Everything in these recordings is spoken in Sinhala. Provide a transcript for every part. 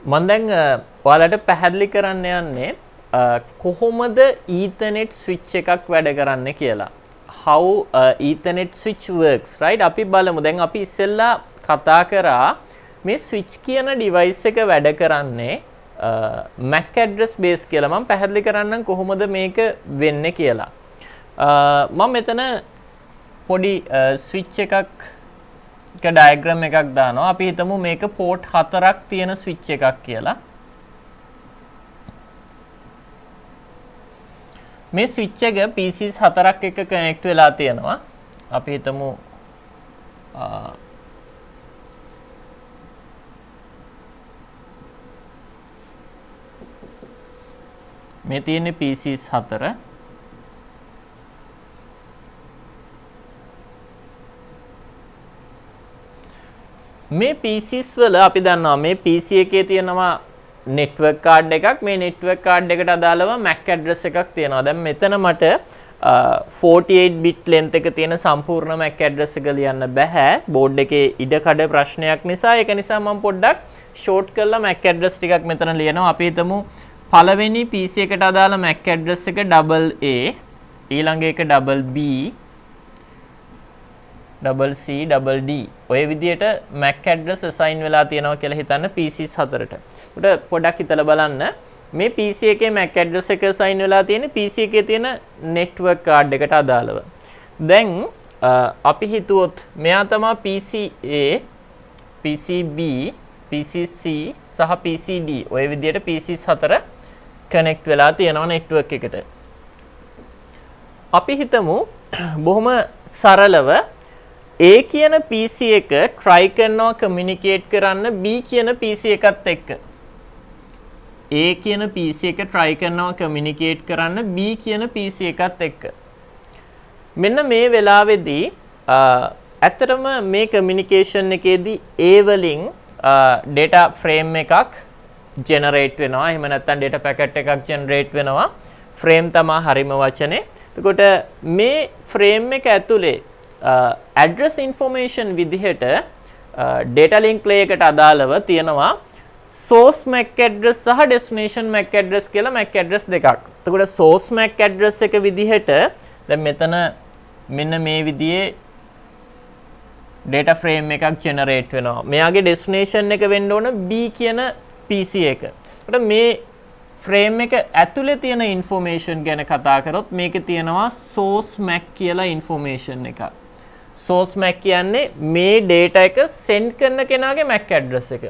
මම දැන් ඔයාලට පැහැදිලි කරන්න යන්නේ කොහොමද Ethernet switch එකක් වැඩ කරන්නේ කියලා. How Ethernet switch works, right? අපි බලමු. දැන් අපි ඉස්සෙල්ලා කතා කරා මේ switch කියන device එක වැඩ කරන්නේ MAC address base කියලා. මම පැහැදිලි කරන්නම් කොහොමද මේක වෙන්නේ කියලා. මම මෙතන පොඩි switch එකක් ඩයග්‍රෑම් එකක් දානවා. අපි හිතමු මේක පෝට් 4ක් තියෙන ස්විච් එකක් කියලා. මේ ස්විච් එක PCs 4ක් එක්ක කනෙක්ට් වෙලා තියෙනවා. අපි හිතමු මේ තියෙන්නේ PCs 4. මේ PCs වල අපි දන්නවා මේ PC එකේ තියෙනවා network card එකක්. මේ network card එකට අදාළව MAC address එකක් තියෙනවා. දැන් මෙතන මට 48 bit length එක තියෙන සම්පූර්ණ MAC address එක ලියන්න බෑ. board එකේ ඉඩ කඩ ප්‍රශ්නයක් නිසා. ඒක නිසා මම පොඩ්ඩක් short කරලා MAC address ටිකක් මෙතන ලියනවා. අපි හිතමු පළවෙනි PC එකට අදාළ MAC address එක AA, ඊළඟ එක BB, C, D. ඔය විදියට MAC address assign වෙලා තියෙනවා කියලා හිතන්න PCs 4ට. උඩ පොඩ්ඩක් හිතලා බලන්න. මේ PC එකේ MAC address එක assign වෙලා තියෙන්නේ PC එකේ තියෙන network card එකට අදාළව. දැන් අපි හිතුවොත් මෙයා තමයි PCA, PCB, PCC සහ PCD. ඔය විදියට PCs 4 connect වෙලා තියෙනවා network එකට. අපි හිතමු බොහොම සරලව A කියන PC එක try කරනවා communicate කරන්න B කියන PC එකත් එක්ක. A කියන PC එක try කරනවා communicate කරන්න B කියන PC එකත් එක්ක. මෙන්න මේ වෙලාවේදී ඇත්තටම මේ communication එකේදී A වලින් data frame එකක් generate වෙනවා. එහෙම නැත්නම් data packet එකක් generate වෙනවා. frame තමයි හරිම වචනේ. එතකොට මේ frame එක ඇතුලේ address information විදිහට data link layer එකට අදාළව තියෙනවා source MAC address සහ destination MAC address කියලා MAC address දෙකක්. එතකොට source MAC address එක විදිහට දැන් මෙතන මෙන්න මේ විදිහේ data frame එකක් generate වෙනවා. මෙයාගේ destination එක වෙන්න ඕන B කියන PC එක. එතකොට මේ frame එක ඇතුලේ තියෙන information ගැන කතා කරොත් මේකේ තියෙනවා source MAC කියලා information එකක්. source MAC කියන්නේ මේ data එක send කරන කෙනාගේ MAC address එක.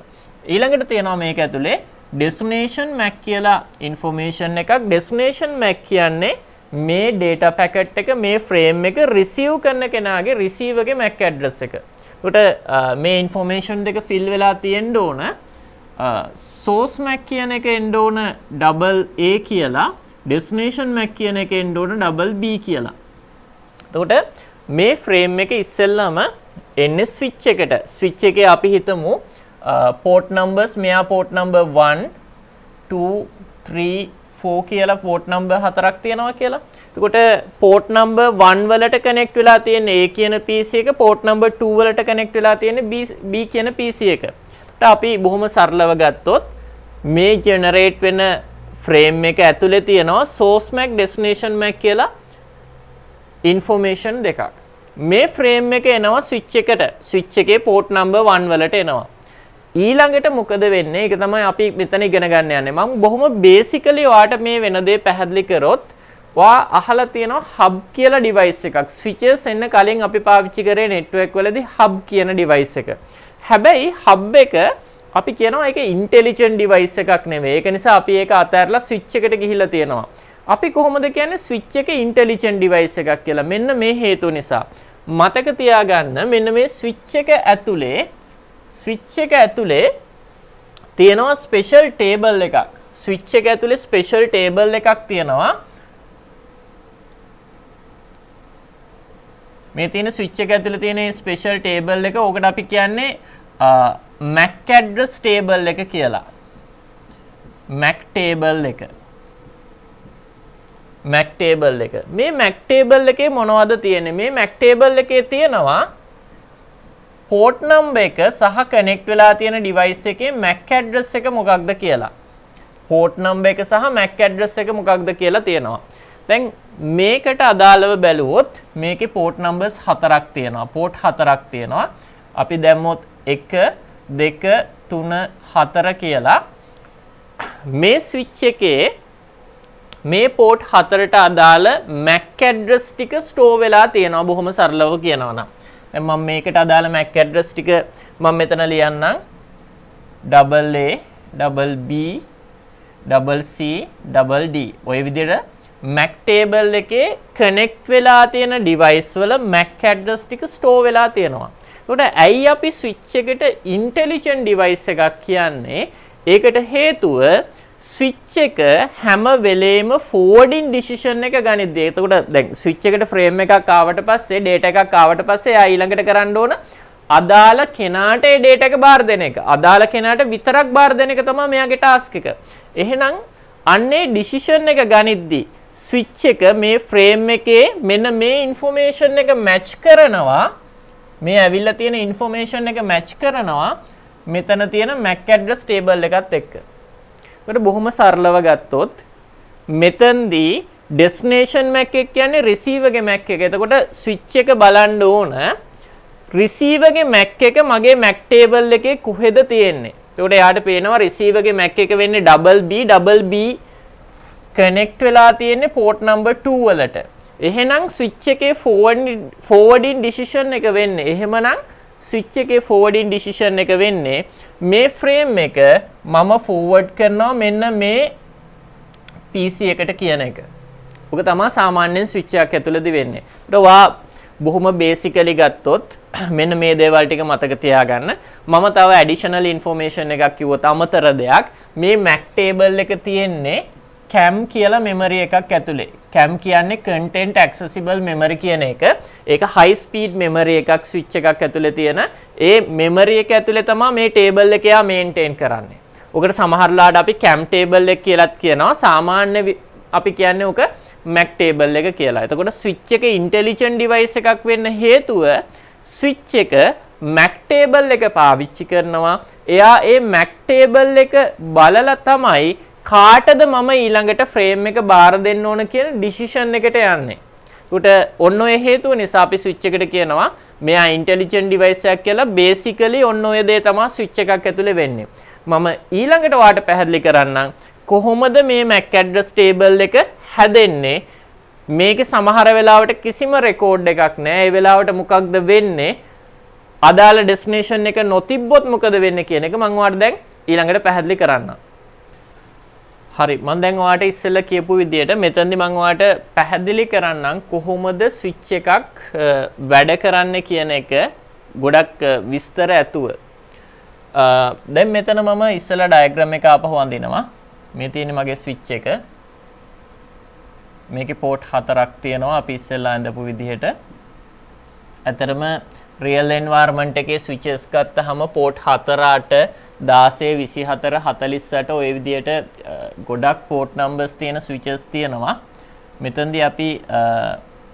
ඊළඟට තියෙනවා මේක ඇතුලේ destination MAC කියලා information එකක්. destination MAC කියන්නේ මේ data packet එක මේ frame එක receive කරන කෙනාගේ receiver ගේ MAC address එක. එතකොට මේ information දෙක fill වෙලා තියෙන්න ඕන. source MAC කියන එක එන්න ඕන AA කියලා, destination MAC කියන එක එන්න ඕන B කියලා. එතකොට මේ frame එක ඉස්සෙල්ලාම එන්නේ switch එකට. switch එකේ අපි හිතමු port numbers මෙයා port number 1 2 3 4 කියලා port number 4ක් තියෙනවා කියලා. එතකොට port number 1 වලට connect වෙලා තියෙන A කියන PC එක, port number 2 වලට connect වෙලා තියෙන B කියන PC එක. එතකොට අපි බොහොම සරලව ගත්තොත් මේ generate වෙන frame එක ඇතුලේ තියෙනවා source MAC, destination MAC කියලා information දෙකක්. මේ frame එක එනවා switch එකට. switch එකේ port number 1 වලට එනවා. ඊළඟට මොකද වෙන්නේ? ඒක තමයි අපි මෙතන ඉගෙන ගන්න යන්නේ. මම බොහොම basically ඔයාට මේ වෙන දේ පැහැදිලි කරොත් ඔයා අහලා තියෙනවා hub කියලා device එකක්. switches එන්න කලින් අපි පාවිච්චි කරේ network වලදී hub කියන device එක. හැබැයි hub එක අපි කියනවා ඒක intelligent device එකක් නෙවෙයි. ඒක නිසා අපි ඒක අතහැරලා switch එකට ගිහිල්ලා තියෙනවා. අපි කොහොමද කියන්නේ switch එක intelligent device එකක් කියලා? මෙන්න මේ හේතු නිසා. මතක තියාගන්න මෙන්න මේ switch එක ඇතුලේ තියෙනවා special table එකක්. switch එක ඇතුලේ special table එකක් තියෙනවා. මේ තියෙන switch එක ඇතුලේ තියෙන special table එක ඕකට අපි කියන්නේ MAC address table එක කියලා. MAC table එක. MAC table එක. මේ MAC table එකේ මොනවද තියෙන්නේ? මේ MAC table එකේ තියෙනවා port number එක සහ connect වෙලා තියෙන device එකේ MAC address එක මොකක්ද කියලා. port number එක සහ MAC address එක මොකක්ද කියලා තියෙනවා. දැන් මේකට අදාළව බැලුවොත් මේකේ port numbers 4ක් තියෙනවා. port 4ක් තියෙනවා. අපි දැම්මොත් 1 2 3 4 කියලා මේ switch එකේ මේ port 4ට අදාළ MAC address ටික store වෙලා තියෙනවා බොහොම සරලව කියනවා නම්. දැන් මම මේකට අදාළ MAC address ටික මම මෙතන ලියන්නම්. AA, BB, C, D. ඔය විදිහට MAC table එකේ connect වෙලා තියෙන device වල MAC address ටික store වෙලා තියෙනවා. ඒකට ඇයි අපි switch එකට intelligent device එකක් කියන්නේ? ඒකට හේතුව switch එක හැම වෙලේම forwarding decision එක ගනිද්දී. එතකොට දැන් switch එකට frame එකක් ආවට පස්සේ data එකක් ආවට පස්සේ ආ ඊළඟට කරන්න ඕන අදාළ කෙනාට ඒ data එක බාර දෙන එක. අදාළ කෙනාට විතරක් බාර දෙන එක තමයි මෙයාගේ task එක. එහෙනම් අන්නේ decision එක ගනිද්දී switch එක මේ frame එකේ මෙන්න මේ information එක match කරනවා. මේ ඇවිල්ලා තියෙන information එක match කරනවා මෙතන තියෙන MAC address table එකත් එක්ක. ඒකට බොහොම සරලව ගත්තොත් මෙතනදී destination MAC එක කියන්නේ receiver ගේ MAC එක. එතකොට switch එක බලන්න ඕන receiver ගේ MAC එක මගේ MAC table එකේ කොහෙද තියෙන්නේ. එතකොට එයාට පේනවා receiver ගේ MAC එක වෙන්නේ BB connect වෙලා තියෙන්නේ port number 2 වලට. එහෙනම් switch එකේ forwarding decision එක වෙන්නේ. එහෙමනම් switch එකේ forwarding decision එක වෙන්නේ මේ frame එක මම forward කරනවා මෙන්න මේ PC එකට කියන එක. ඔක තමයි සාමාන්‍යයෙන් switch එකක් ඇතුළේදී වෙන්නේ. ඒත් වා බොහොම basically ගත්තොත් මෙන්න මේ දේවල් ටික මතක තියාගන්න. මම තව additional information එකක් කිව්වොත් අමතර දෙයක් මේ MAC table එක තියෙන්නේ CAM කියලා memory එකක් ඇතුලේ. CAM කියන්නේ content accessible memory කියන එක. ඒක high speed memory එකක් switch එකක් ඇතුලේ තියෙන. ඒ memory එක ඇතුලේ තමයි මේ table එක යා maintain කරන්නේ. ඔකට සමහරලාට අපි CAM table එක කියලාත් කියනවා. සාමාන්‍ය අපි කියන්නේ ඔක MAC table එක කියලා. එතකොට switch එක intelligent device එකක් වෙන්න හේතුව switch එක MAC table එක පාවිච්චි කරනවා. එයා ඒ MAC table එක බලලා තමයි කාටද මම ඊළඟට frame එක බාර දෙන්න ඕන කියන decision එකට යන්නේ. උට ඔන්න ඔය හේතුව නිසා අපි switch එකට කියනවා මෙයා intelligent device එකක් කියලා. basically ඔන්න ඔය දේ තමයි switch එකක් ඇතුලේ වෙන්නේ. මම ඊළඟට ඔයාලට පැහැදිලි කරන්නම් කොහොමද මේ MAC address table එක හැදෙන්නේ. මේකේ සමහර වෙලාවට කිසිම record එකක් නැහැ. ඒ වෙලාවට මොකක්ද වෙන්නේ? අදාළ destination එක නොතිබ්බොත් මොකද වෙන්නේ කියන එක මම ඔයාලට දැන් ඊළඟට පැහැදිලි කරන්නම්. හරි මම දැන් ඔයාලට ඉස්සෙල්ලා කියපු විදිහට මෙතනදී මම ඔයාලට පැහැදිලි කරන්නම් කොහොමද ස්විච් එකක් වැඩ කරන්නේ කියන එක ගොඩක් විස්තර ඇතුව. දැන් මෙතන මම ඉස්සෙල්ලා ඩයග්‍රෑම් එක ආපහු අඳිනවා. මේ තියෙන්නේ මගේ ස්විච් එක. මේකේ port 4ක් තියෙනවා අපි ඉස්සෙල්ලා අඳපු විදිහට. ඇතරම real environment එකේ switches ගත්තාම port 4 16 24 48 ඔය විදිහට ගොඩක් port numbers තියෙන switches තියෙනවා. මෙතනදී අපි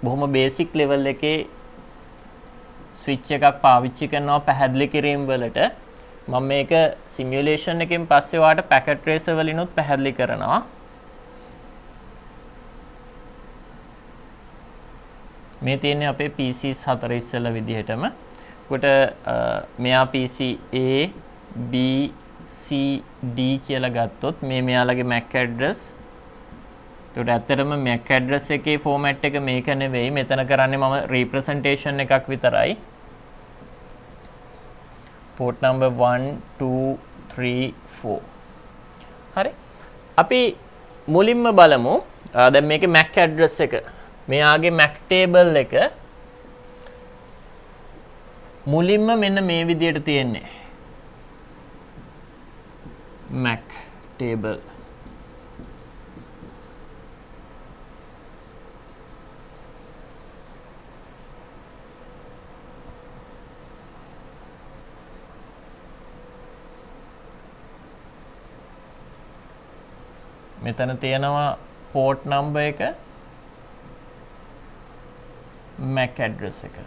බොහොම basic level එකේ switch එකක් පාවිච්චි කරනවා පැහැදිලි කිරීම වලට. මම මේක simulation එකෙන් පස්සේ ඔයාලට packet tracer වලිනුත් පැහැදිලි කරනවා. මේ තියෙන්නේ අපේ PCs 4 ඉස්සෙල්ලා විදිහටම. කොට මෙයා PC A B C D කියලා ගත්තොත් මේ මෙයාලගේ MAC address. ඒකට ඇත්තටම MAC address එකේ format එක මේක නෙවෙයි. මෙතන කරන්නේ මම representation එකක් විතරයි. port number 1 2 3 4. හරි. අපි මුලින්ම බලමු. දැන් මේකේ MAC address එක. මෙයාගේ MAC table එක මුලින්ම මෙන්න මේ විදිහට තියෙන්නේ. MAC table. මෙතන තියෙනවා port number එක MAC address එක.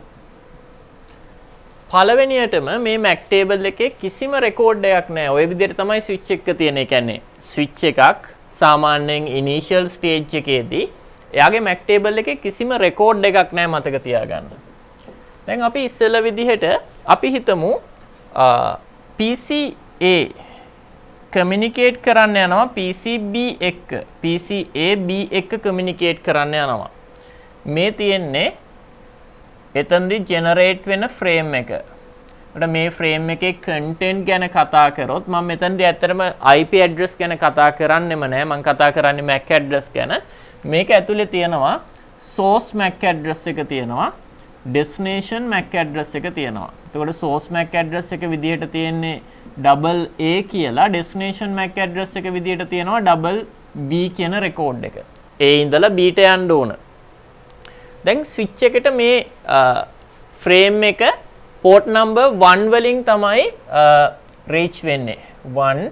පළවෙනියටම මේ Mac table එකේ කිසිම රෙකෝඩ් එකක් නැහැ. ඔය විදිහට තමයි switch එක තියෙන. ඒ කියන්නේ switch එකක් සාමාන්‍යයෙන් initial stage එකේදී එයාගේ Mac table එකේ කිසිම රෙකෝඩ් එකක් නැහැ මතක තියාගන්න. දැන් අපි ඉස්සෙල්ලා විදිහට අපි හිතමු PC A communicate කරන්න යනවා PC B එක්ක. PC A B එක්ක communicate කරන්න යනවා. මේ තියෙන්නේ එතනදී generate වෙන frame එක. අපිට මේ frame එකේ content ගැන කතා කරොත් මම මෙතනදී ඇත්තටම IP address ගැන කතා කරන්නෙම නෑ. මම කතා කරන්නේ MAC address ගැන. මේක ඇතුලේ තියෙනවා source MAC address එක තියෙනවා. destination MAC address එක තියෙනවා. එතකොට source MAC address එක විදිහට තියෙන්නේ double A කියලා, destination MAC address එක විදිහට තියෙනවා double B කියන record එක. A ඉඳලා B ට යන්න ඕන. දැන් switch එකට මේ frame එක port number 1 වලින් තමයි reach වෙන්නේ. 1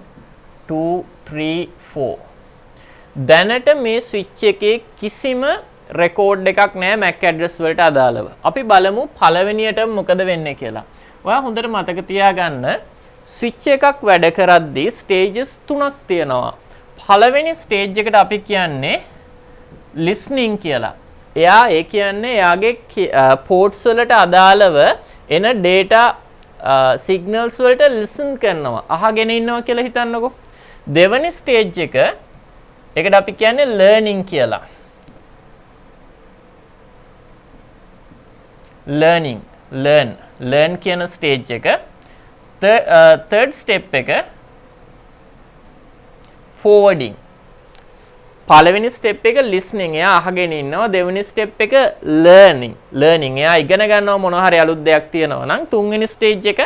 2 3 4. දැනට මේ switch එකේ කිසිම record එකක් නැහැ MAC address වලට අදාළව. අපි බලමු පළවෙනියට මොකද වෙන්නේ කියලා. ඔයා හොඳට මතක තියාගන්න switch එකක් වැඩ කරද්දී stages 3ක් තියෙනවා. පළවෙනි stage එකට අපි කියන්නේ listening කියලා. එයා ඒ කියන්නේ එයාගේ ports වලට අදාළව එන data signals වලට listen කරනවා. අහගෙන ඉන්නවා කියලා හිතන්නකෝ. දෙවෙනි stage එකට අපි කියන්නේ learning කියලා. learn කියන stage එක. third step එක forwarding. පළවෙනි step එක listening. එයා අහගෙන ඉන්නවා. දෙවෙනි step එක learning. එයා ඉගෙන ගන්නවා මොනවා හරි අලුත් දෙයක් තියෙනවා නම් තුන්වෙනි stage එක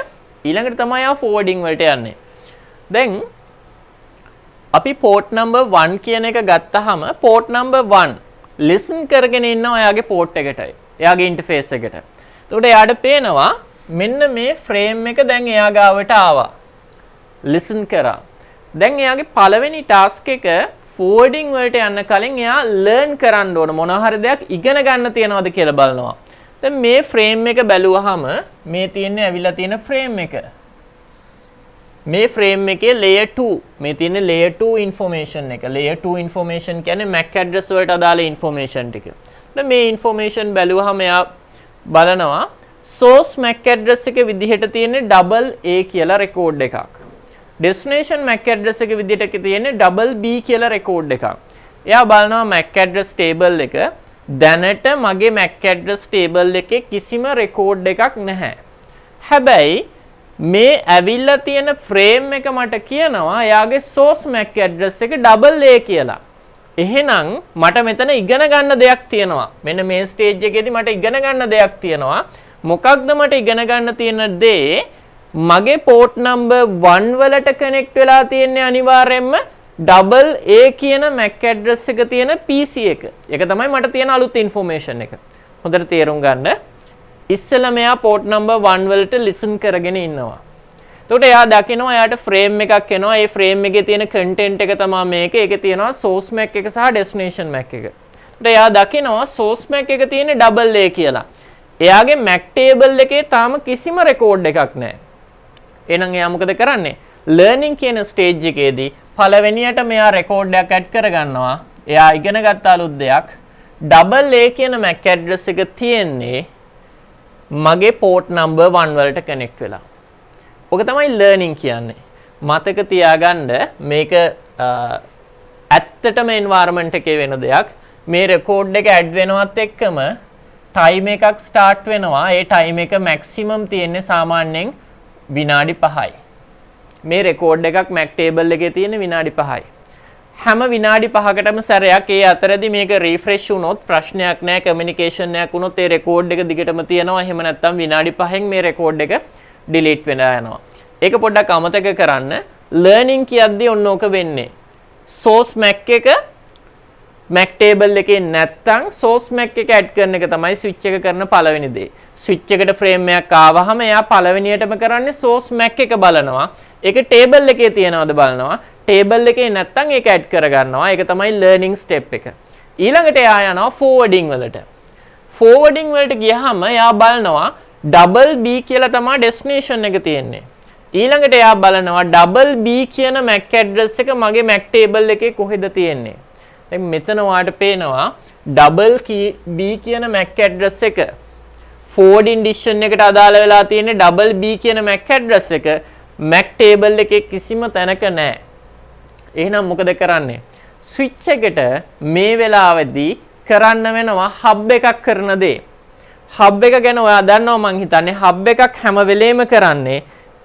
ඊළඟට තමයි එයා forwarding වලට යන්නේ. දැන් අපි port number 1 කියන එක ගත්තාම port number 1 listen කරගෙන ඉන්නවා එයාගේ port එකටයි. එයාගේ interface එකට. එතකොට එයාට පේනවා මෙන්න මේ frame එක දැන් එයා ගාවට ආවා. listen කරා. දැන් එයාගේ පළවෙනි task එක forwarding වලට යන්න කලින් එයා learn කරන්න ඕන මොනවා හරි දෙයක් ඉගෙන ගන්න තියනවද කියලා බලනවා. දැන් මේ frame එක බැලුවහම මේ තියෙන්නේ ඇවිල්ලා තියෙන frame එක. මේ frame එකේ layer 2 මේ තියෙන්නේ layer 2 information එක. layer 2 information කියන්නේ MAC address වලට අදාළ information ටික. දැන් මේ information බැලුවහම එයා බලනවා source MAC address එක විදිහට තියෙන්නේ double A කියලා record එකක්. destination MAC address එක විදිහට තියෙන්නේ double B කියලා record එකක්. එයා බලනවා MAC address table එක දැනට මගේ MAC address table එකේ කිසිම record එකක් නැහැ. හැබැයි මේ ඇවිල්ලා තියෙන frame එක මට කියනවා එයාගේ source MAC address එක double A කියලා. එහෙනම් මට මෙතන ඉගෙන ගන්න දෙයක් තියෙනවා. මෙන්න මේ stage එකේදී මට ඉගෙන ගන්න දෙයක් තියෙනවා. මොකක්ද මට ඉගෙන ගන්න තියෙන දේ? මගේ port number 1 වලට connect වෙලා තියෙන්නේ අනිවාර්යයෙන්ම double A කියන MAC address එක තියෙන PC එක. ඒක තමයි මට තියෙන අලුත් information එක. හොඳට තේරුම් ගන්න. ඉස්සෙල්ලා මෙයා port number 1 වලට listen කරගෙන ඉන්නවා. එතකොට එයා දකිනවා එයාට frame එකක් එනවා. ඒ frame එකේ තියෙන content එක තමයි මේක. ඒකේ තියෙනවා source MAC එක සහ destination MAC එක. එතකොට එයා දකිනවා source MAC එක තියෙන්නේ double A කියලා. එයාගේ MAC table එකේ තාම කිසිම record එකක් නැහැ. එහෙනම් එයා මොකද කරන්නේ? learning කියන stage එකේදී පළවෙනියට මෙයා record එකක් add කරගන්නවා. එයා ඉගෙන ගත්ත අලුත් දෙයක්. double A කියන MAC address එක තියෙන්නේ මගේ port number 1 වලට connect වෙලා. ඔක තමයි learning කියන්නේ. මතක තියාගන්න මේක ඇත්තටම environment එකේ වෙන දෙයක්. මේ record එක add වෙනවත් එක්කම time එකක් start වෙනවා. ඒ time එක maximum තියෙන්නේ සාමාන්‍යයෙන් විනාඩි 5යි. මේ record එකක් Mac table එකේ තියෙන විනාඩි 5යි. හැම විනාඩි 5කටම සැරයක් ඒ අතරදී මේක refresh වුණොත් ප්‍රශ්නයක් නැහැ, communication එකක් වුණොත් ඒ record එක දිගටම තියෙනවා. එහෙම නැත්නම් විනාඩි 5න් මේ record එක delete වෙලා යනවා. ඒක පොඩ්ඩක් අමතක කරන්න. learning කියද්දී ඔන්න ඕක වෙන්නේ. source Mac එක Mac table එකේ නැත්තම් source Mac එක add කරන එක තමයි switch එක කරන පළවෙනි දේ. switch එකට frame එකක් ආවහම එයා පළවෙනියටම කරන්නේ source Mac එක බලනවා. ඒක table එකේ තියනවද බලනවා. table එකේ නැත්තම් ඒක add කරගන්නවා. ඒක තමයි learning step එක. ඊළඟට එයා යනවා forwarding වලට. forwarding වලට ගියහම එයා බලනවා double B කියලා තමයි destination එක තියෙන්නේ. ඊළඟට එයා බලනවා double B කියන MAC address එක මගේ MAC table එකේ කොහෙද තියෙන්නේ. දැන් මෙතන ඔයාලට පේනවා double B කියන MAC address එක forwarding decision එකට අදාළ වෙලා තියෙන්නේ double B කියන MAC address එක MAC table එකේ කිසිම තැනක නැහැ. එහෙනම් මොකද කරන්නේ? switch එකට මේ වෙලාවේදී කරන්න වෙනවා hub එකක් කරන දේ. hub එක ගැන ඔයා දන්නවා මං හිතන්නේ hub එකක් හැම වෙලේම කරන්නේ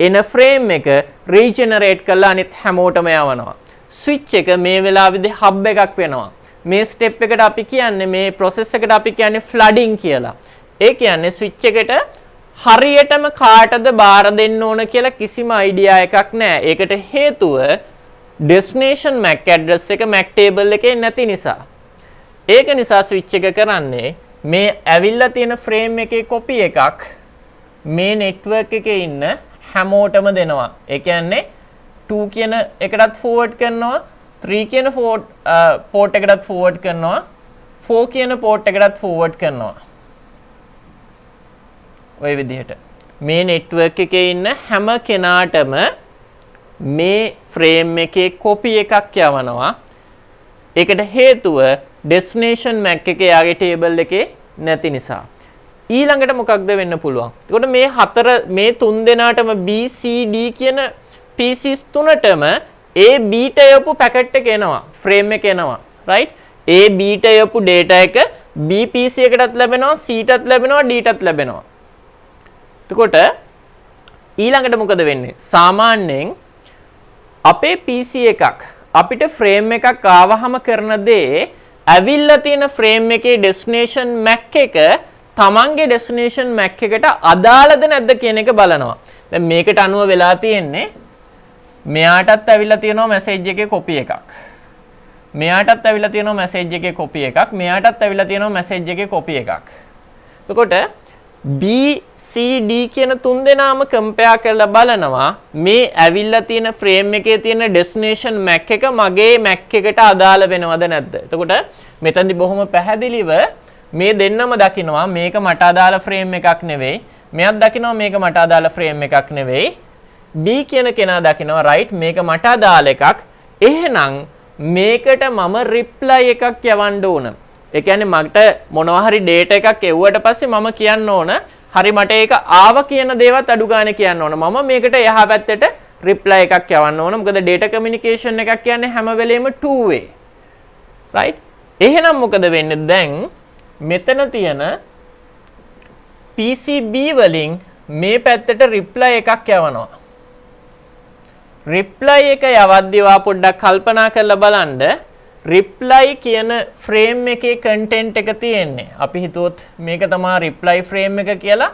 එන frame එක regenerate කරලා අනිත් හැමෝටම යවනවා. switch එක මේ වෙලාවේදී hub එකක් වෙනවා. මේ step එකට අපි කියන්නේ මේ process එකට අපි කියන්නේ flooding කියලා. ඒ කියන්නේ switch එකට හරියටම කාටද බාර දෙන්න ඕන කියලා කිසිම idea එකක් නැහැ. ඒකට හේතුව destination MAC address එක MAC table එකේ නැති නිසා. ඒක නිසා switch එක කරන්නේ මේ ඇවිල්ලා තියෙන frame එකේ copy එකක් මේ network එකේ ඉන්න හැමෝටම දෙනවා. ඒ කියන්නේ 2 කියන එකටත් forward කරනවා, 3 කියන port එකටත් forward කරනවා, 4 කියන port එකටත් forward කරනවා. ඔය විදිහට මේ network එකේ ඉන්න හැම කෙනාටම මේ frame එකේ copy එකක් යවනවා. ඒකට හේතුව destination MAC එකේ යාගේ table එකේ නැති නිසා. ඊළඟට මොකක්ද වෙන්න පුළුවන්? එතකොට මේ තුන් දෙනාටම B C D කියන PCs තුනටම A B ට යපු packet එක එනවා. frame එක එනවා. right? A B ට යපු data එක B PC එකටත් ලැබෙනවා, C ටත් ලැබෙනවා, D ටත් ලැබෙනවා. එතකොට ඊළඟට මොකද වෙන්නේ? සාමාන්‍යයෙන් අපේ PC එකක් අපිට frame එකක් ආවහම කරන දේ ඇවිල්ලා තියෙන frame එකේ destination MAC එක තමන්ගේ destination MAC එකට අදාළද නැද්ද කියන එක බලනවා. දැන් මේකට අනුව වෙලා තියෙන්නේ මෙයාටත් ඇවිල්ලා තියෙනවා message එකේ copy එකක්. මෙයාටත් ඇවිල්ලා තියෙනවා message එකේ copy එකක්. මෙයාටත් ඇවිල්ලා තියෙනවා message එකේ copy එකක්. එතකොට B C D කියන තුන් දෙනාම compare කරලා බලනවා මේ ඇවිල්ලා තියෙන frame එකේ තියෙන destination MAC එක මගේ MAC එකට අදාළ වෙනවද නැද්ද? එතකොට මෙතනදි බොහොම පැහැදිලිව මේ දෙන්නම දකිනවා මේක මට අදාළ frame එකක් නෙවෙයි. මෙයක් දකිනවා මේක මට අදාළ frame එකක් නෙවෙයි. B කියන කෙනා දකිනවා right මේක මට අදාළ එකක්. එහෙනම් මේකට මම reply එකක් යවන්න ඕන. ඒ කියන්නේ මට මොනවා හරි data එකක් එව්වට පස්සේ මම කියන්න ඕන හරි මට ඒක ආව කියන දේවත් අඩු ගානේ කියන්න ඕන. මම මේකට එහා පැත්තට reply එකක් යවන්න ඕන. මොකද data communication එකක් කියන්නේ හැම වෙලෙම two way. right? එහෙනම් මොකද වෙන්නේ දැන් මෙතන තියෙන PCB වලින් මේ පැත්තට reply එකක් යවනවා. reply එක යවද්දී ඔයා පොඩ්ඩක් කල්පනා කරලා බලන්න reply කියන frame එකේ content එක තියෙන්නේ. අපි හිතුවොත් මේක තමයි reply frame එක කියලා.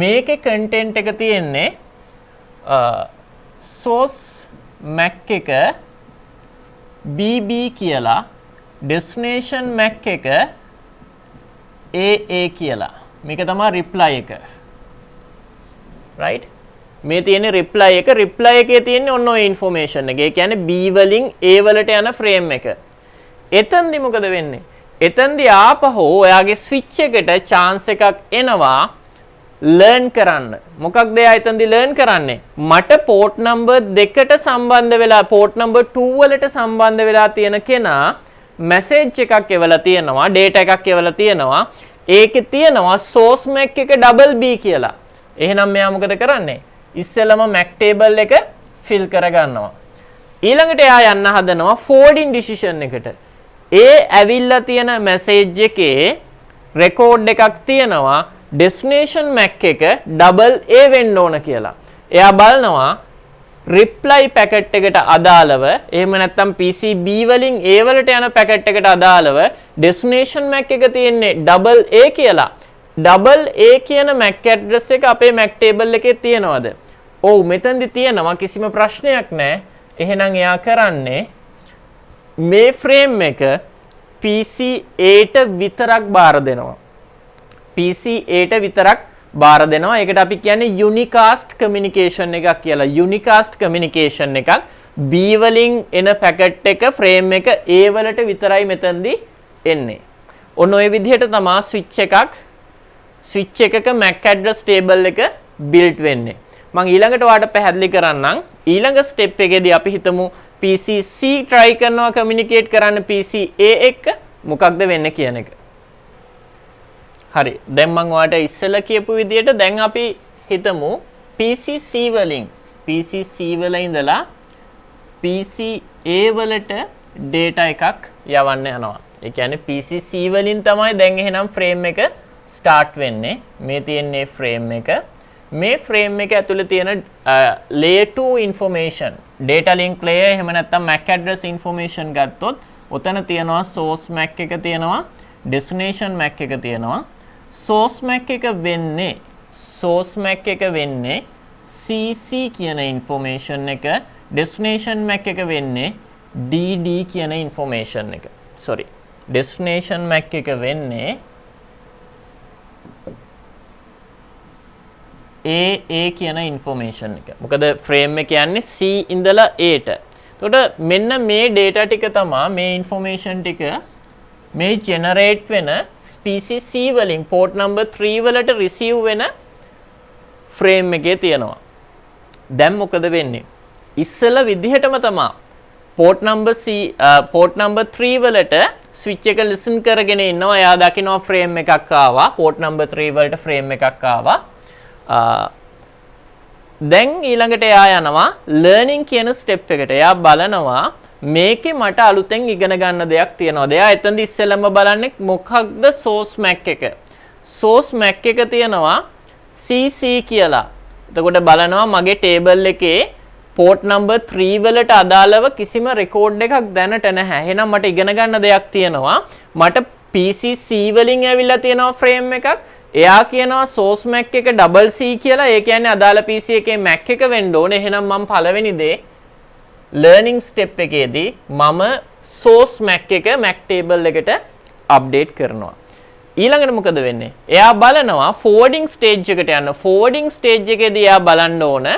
මේකේ content එක තියෙන්නේ source MAC එක BB කියලා, destination MAC එක AA කියලා. මේක තමයි reply එක. right? මේ තියෙන reply එකේ තියෙන්නේ ඔන්න ඔය information එක. ඒ කියන්නේ B වලින් A වලට යන frame එක. එතෙන්දි මොකද වෙන්නේ? එතෙන්දි ආපහු ඔයාගේ switch එකට chance එකක් එනවා learn කරන්න. මොකක්ද එයා එතෙන්දි learn කරන්නේ? මට port number 2ට සම්බන්ධ වෙලා port number 2 වලට සම්බන්ධ වෙලා තියෙන කෙනා message එකක් එවලා තියෙනවා, data එකක් එවලා තියෙනවා. ඒකේ තියෙනවා source MAC එක double B කියලා. එහෙනම් මෙයා මොකද කරන්නේ? ඉස්සෙල්ලම MAC table එක fill කරගන්නවා. ඊළඟට එයා යන්න හදනවා forwarding decision එකට. ඒ ඇවිල්ලා තියෙන message එකේ record එකක් තියෙනවා destination MAC එක double A වෙන්න ඕන කියලා. එයා බලනවා reply packet එකට අදාළව එහෙම නැත්නම් PCB වලින් A වලට යන packet එකට අදාළව destination MAC එක තියෙන්නේ double A කියලා. double A කියන MAC address එක අපේ MAC table එකේ තියෙනවද? ඔව් මෙතනදි තියෙනවා කිසිම ප්‍රශ්නයක් නැහැ. එහෙනම් එයා කරන්නේ මේ frame එක PC A ට විතරක් බාර දෙනවා. PC A ට විතරක් බාර දෙනවා. ඒකට අපි කියන්නේ unicast communication එකක් කියලා. unicast communication එකක් B වලින් එන packet එක frame එක A වලට විතරයි මෙතනදී එන්නේ. ඔන්න ඔය විදිහට තමයි switch එකක් ස්විච් එකක MAC address table එක built වෙන්නේ. මම ඊළඟට ඔයාලට පැහැදිලි කරන්නම්. ඊළඟ step එකේදී අපි හිතමු PC C try කරනවා communicate කරන්න PC A එක්ක මොකක්ද වෙන්නේ කියන එක. හරි. දැන් මම ඔයාලට ඉස්සෙල්ලා කියපු විදිහට දැන් අපි හිතමු PC C වලින් PC C වල ඉඳලා PC A වලට data එකක් යවන්න යනවා. ඒ කියන්නේ PC C වලින් තමයි දැන් එහෙනම් frame එක start වෙන්නේ. මේ තියෙන්නේ frame එක. මේ frame එක ඇතුලේ තියෙන layer 2 information data link layer එහෙම නැත්නම් MAC address information ගත්තොත් ඔතන තියෙනවා source MAC එක තියෙනවා destination MAC එක තියෙනවා. source MAC එක වෙන්නේ CC කියන information එක, destination MAC එක වෙන්නේ DD කියන information එක. sorry. destination MAC එක වෙන්නේ A කියන information එක. මොකද frame එක යන්නේ C ඉඳලා A ට. එතකොට මෙන්න මේ data ටික තමයි මේ information ටික මේ generate වෙන PC C වලින් port number 3 වලට receive වෙන frame එකේ තියෙනවා. දැන් මොකද වෙන්නේ? ඉස්සෙල්ලා විදිහටම තමයි port number 3 වලට switch එක listen කරගෙන ඉන්නවා. එයා දකිනවා frame එකක් ආවා. port number 3 වලට frame එකක් ආවා. දැන් ඊළඟට එයා යනවා learning කියන step එකට. එයා බලනවා මේකේ මට අලුතෙන් ඉගෙන ගන්න දෙයක් තියෙනවද? එයා එතනදි ඉස්සෙල්ලම බලන්නේ මොකක්ද source MAC එක. source MAC එක තියෙනවා CC කියලා. එතකොට බලනවා මගේ table එකේ port number 3 වලට අදාළව කිසිම record එකක් දැනට නැහැ. එහෙනම් මට ඉගෙන ගන්න දෙයක් තියෙනවා. මට PC C වලින් ඇවිල්ලා තියෙනවා frame එකක්. එයා කියනවා source MAC එක double C කියලා. ඒ කියන්නේ අදාළ PC එකේ MAC එක වෙන්න ඕනේ. එහෙනම් මම පළවෙනි දේ learning step එකේදී මම source MAC එක MAC table එකට update කරනවා. ඊළඟට මොකද වෙන්නේ? එයා බලනවා forwarding stage එකට යන්න. forwarding stage එකේදී එයා බලන්න ඕන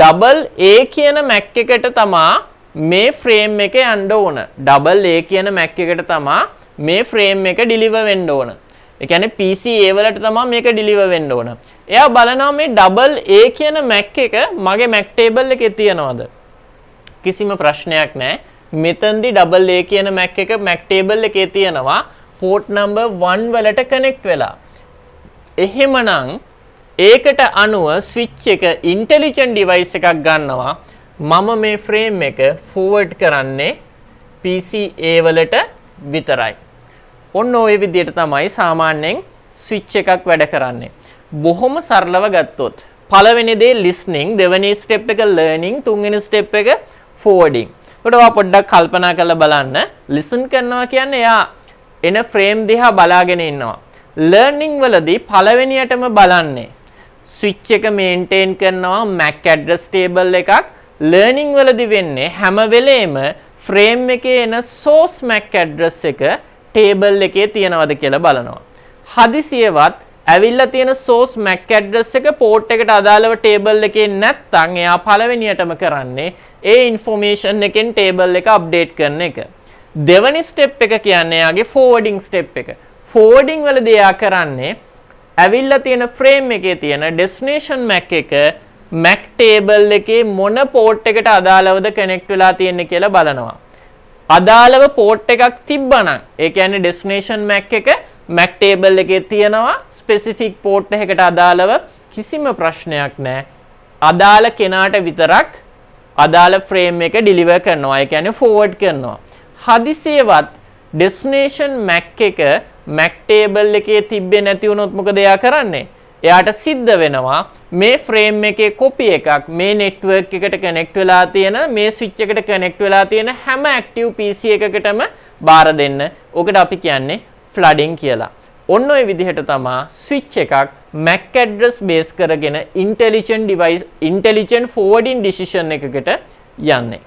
double A කියන MAC එකට තමා මේ frame එක යන්න ඕන. double A කියන MAC එකට තමා මේ frame එක deliver වෙන්න ඕන. ඒ කියන්නේ PC A වලට තමයි මේක deliver වෙන්න ඕන. එයා බලනවා මේ double A කියන MAC එක මගේ MAC table එකේ තියනවද? කිසිම ප්‍රශ්නයක් නැහැ. මෙතනදී double A කියන MAC එක MAC table එකේ තියෙනවා port number 1 වලට connect වෙලා. එහෙමනම් ඒකට අනුව switch එක intelligent device එකක් ගන්නවා. මම මේ frame එක forward කරන්නේ PC A වලට විතරයි. ඔන්න ඔය විදිහට තමයි සාමාන්‍යයෙන් switch එකක් වැඩ කරන්නේ. බොහොම සරලව ගත්තොත් පළවෙනි දේ listening, දෙවෙනි step එක learning, තුන්වෙනි step එක forwarding. ඒකට ඔයා පොඩ්ඩක් කල්පනා කරලා බලන්න. listen කරනවා කියන්නේ එයා එන frame දිහා බලාගෙන ඉන්නවා. learning වලදී පළවෙනියටම බලන්නේ switch එක maintain කරනවා MAC address table එකක්. learning වලදී වෙන්නේ හැම වෙලේම frame එකේ එන source MAC address එක table එකේ තියනවද කියලා බලනවා. හදිසියෙවත් ඇවිල්ලා තියෙන source MAC address එක port එකට අදාළව table එකේ නැත්නම් එයා පළවෙනියටම කරන්නේ ඒ information එකෙන් table එක update කරන එක. දෙවෙනි step එක කියන්නේ එයාගේ forwarding step එක. forwarding වලදී එයා කරන්නේ ඇවිල්ලා තියෙන frame එකේ තියෙන destination MAC එක MAC table එකේ මොන port එකට අදාළවද connect වෙලා තියෙන්නේ කියලා බලනවා. අදාළව port එකක් තිබ්බනම් ඒ කියන්නේ destination MAC එක MAC table එකේ තියෙනවා specific port එකකට අදාළව කිසිම ප්‍රශ්නයක් නැහැ. අදාළ කෙනාට විතරක් අදාළ frame එක deliver කරනවා. ඒ කියන්නේ forward කරනවා. හදිසියෙවත් destination MAC එක MAC table එකේ තිබ්බේ නැති වුණොත් මොකද එයා කරන්නේ? එයාට සිද්ධ වෙනවා මේ frame එකේ copy එකක් මේ network එකට connect වෙලා තියෙන මේ switch එකට connect වෙලා තියෙන හැම active PC එකකටම බාර දෙන්න. ඔකට අපි කියන්නේ flooding කියලා. ඔන්න ඔය විදිහට තමයි switch එකක් MAC address base කරගෙන intelligent forwarding decision එකකට යන්නේ.